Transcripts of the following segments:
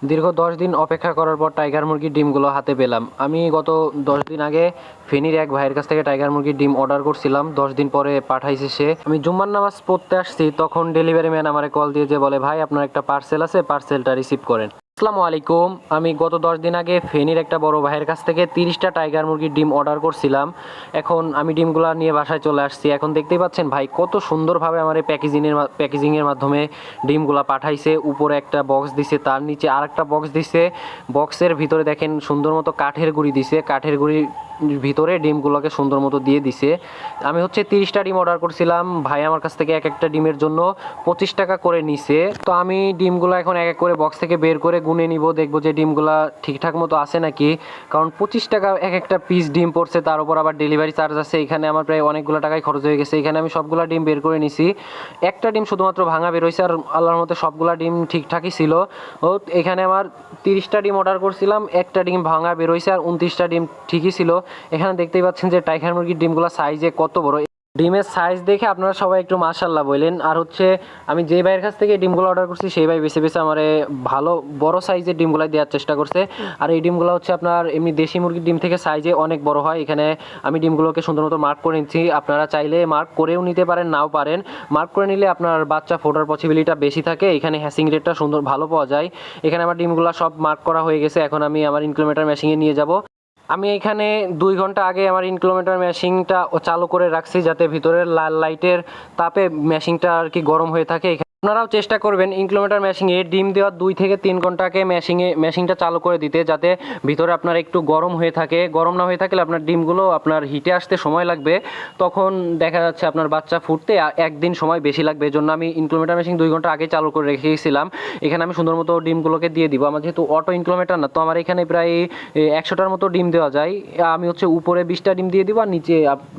দীর্ঘ ১০ দিন অপেক্ষা করার পর টাইগার মুরগির ডিমগুলো হাতে পেলাম। আমি গত ১০ দিন আগে ফেনীর এক ভাইয়ের কাছ থেকে টাইগার মুরগির ডিম অর্ডার করছিলাম। ১০ দিন পরে পাঠাইছে সে। আমি জুম্মার নামাজ পড়তে আসছি, তখন ডেলিভারি ম্যান আমারে কল দিয়ে যে বলে, ভাই আপনার একটা পার্সেল আছে, পার্সেলটা রিসিভ করেন। আসসালামু আলাইকুম। আমি গত ১০ দিন আগে ফেনীর একটা বড় ভাইয়ের কাছ থেকে ৩০টা টাইগার মুরগির ডিম অর্ডার করছিলাম। এখন আমি ডিমগুলো নিয়ে বাসায় চলে আসছি। এখন দেখতেই পাচ্ছেন ভাই কত সুন্দরভাবে আমার এই প্যাকেজিংয়ের মাধ্যমে ডিমগুলো পাঠাইছে। উপরে একটা বক্স দিছে, তার নিচে আরেকটা বক্স দিছে। বক্সের ভিতরে দেখেন সুন্দর মতো কাঠের গুঁড়ি দিছে। কাঠের গুঁড়ির ভিতরে ডিমগুলোকে সুন্দর মতো দিয়ে দিছে। আমি 30টা ডিম অর্ডার করছিলাম। ভাই আমার কাছ থেকে এক একটা ডিমের জন্য 25 টাকা করে নিছে। তো আমি ডিমগুলো এখন এক এক করে বক্স থেকে বের করে গুনে নিব, দেখবো যে ডিমগুলো ঠিকঠাক মতো আছে নাকি। কারণ 25 টাকা এক একটা পিস ডিম পড়ছে, তার উপর আবার ডেলিভারি চার্জ আছে। এখানে আমার প্রায় অনেকগুলো টাকাই খরচ হয়ে গেছে। এখানে আমি সবগুলো ডিম বের করে নিছি। একটা ডিম শুধুমাত্র ভাঙা বের হয়েছে, আর আল্লাহর মতে সবগুলা ডিম ঠিকঠাকই ছিল। ও এখানে আমার 30টা ডিম অর্ডার করছিলাম, একটা ডিম ভাঙা বের হয়েছে, আর 29টা ডিম ঠিকই ছিল। এখানে দেখতেই পাচ্ছেন যে টাইগার মুরগির ডিমগুলো সাইজে কত বড়। ডিমের সাইজ দেখে আপনারা সবাই একটু মাশাআল্লাহ বললেন। আর আমি যে ভাইয়ের কাছ থেকে ডিমগুলো অর্ডার করছি, সেই ভাই বেছে বেছে আমার ভালো বড় সাইজের ডিমগুলো দেওয়ার চেষ্টা করছে। আর এই ডিমগুলো আপনার এমনি দেশি মুরগির ডিম থেকে সাইজে অনেক বড় হয়। এখানে আমি ডিমগুলোকে সুন্দর মতো মার্ক করে নিচ্ছি। আপনারা চাইলে মার্ক করেও নিতে পারেন, নাও পারেন। মার্ক করে নিলে আপনার বাচ্চা ফোটার পসিবিলিটিটা বেশি থাকে। এখানে হ্যাসিং রেটটা সুন্দর ভালো পাওয়া যায়। এখানে আমার ডিমগুলো সব মার্ক করা হয়ে গেছে। এখন আমি আমার ইনকিউবেটর মেশিনে নিয়ে যাব। আমি এখানে 2 ঘন্টা আগে আমার ইনকিউবেটর মেশিনটা চালু করে রাখছি, যাতে ভিতরের লাল লাইটের তাপে মেশিনটা আর কি গরম হয়ে থাকে। আপনারাও চেষ্টা করবেন ইনকিউবেটর মেশিনে ডিম দেওয়ার 2 থেকে 3 ঘন্টা আগে মেশিনটা চালু করে দিতে, যাতে ভিতরে আপনার একটু গরম হয়ে থাকে। গরম না হয়ে থাকলে আপনার ডিমগুলো আপনার হিটে আসতে সময় লাগবে। তখন দেখা যাচ্ছে আপনার বাচ্চা ফুটতে একদিন সময় বেশি লাগবে। এই জন্য আমি ইনকিউবেটর মেশিন 2 ঘন্টা আগে চালু করে রেখেছিলাম। এখানে আমি সুন্দর মতো ডিমগুলোকে দিয়ে দিব। আমার যেহেতু অটো ইনকিউবেটর না, তো আমার এখানে প্রায় 100টার মতো ডিম দেওয়া যায়। আমি উপরে 20টা ডিম দিয়ে দিব, আর নিচে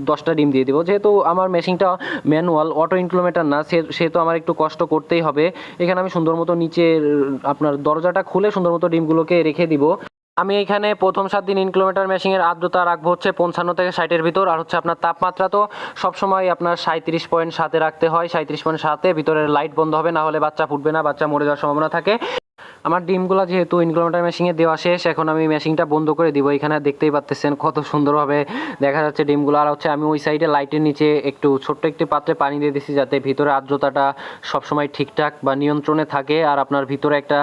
10টা ডিম দিয়ে দিব। যেহেতু আমার মেশিনটা ম্যানুয়াল, অটো ইনকিউবেটর না, সেহেতু আমার একটু কষ্ট করতেই হবে। এখানে আমি সুন্দর মতো নিচে আপনার দরজাটা খুলে সুন্দর মতো ডিমগুলোকে রেখে দিব। আমি এখানে প্রথম 7 দিন ইনকিউবেটর মেশিনের আর্দ্রতা রাখবো 55 থেকে 60-এর ভিতর। আর আপনার তাপমাত্রা তো সবসময় আপনার 37.7-এ রাখতে হয়। 37.7-এ ভিতরের লাইট বন্ধ হবে, না হলে বাচ্চা ফুটবে না, বাচ্চা মরে যাওয়ার সম্ভাবনা থাকে। আমার ডিমগুলো যেহেতু ইনকিউবেটর মেশিনে দেওয়া শেষ, এখন আমি মেশিনটা বন্ধ করে দিব। এখানে দেখতেই পাচ্ছেন কত সুন্দরভাবে দেখা যাচ্ছে ডিমগুলো। আর আমি ওই সাইডে লাইটের নিচে ছোট্ট একটি পাত্রে পানি দিয়ে দিচ্ছি, যাতে ভিতরে আর্দ্রতাটা সবসময় ঠিকঠাক বা নিয়ন্ত্রণে থাকে। আর আপনার ভিতরে একটা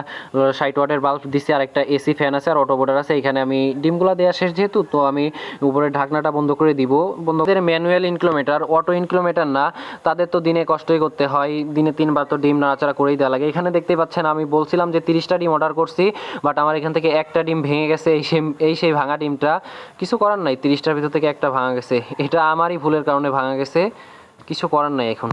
60 ওয়াটের বাল্ব দিচ্ছি, আর একটা এসি ফ্যান আছে, আর অটো বোর্ডার আছে। এখানে আমি ডিমগুলো দেওয়া শেষ যেহেতু, তো আমি উপরে ঢাকনাটা বন্ধ করে দিব। ম্যানুয়াল ইনকিউবেটর, অটো ইনকিউবেটর না, তাদের তো দিনে কষ্টই করতে হয়। দিনে 3 বার তো ডিম নাড়াচাড়া করেই দেওয়া লাগে। এখানে দেখতেই পাচ্ছেন আমি বলছিলাম যে 30টা ডিম অর্ডার করছি, বাট আমার এখান থেকে একটা ডিম ভেঙে গেছে। সেই ভাঙা ডিমটা, কিছু করার নাই, 30টার ভিতর থেকে একটা ভাঙা গেছে। এটা আমারই ভুলের কারণে ভাঙা গেছে, কিছু করার নাই এখন।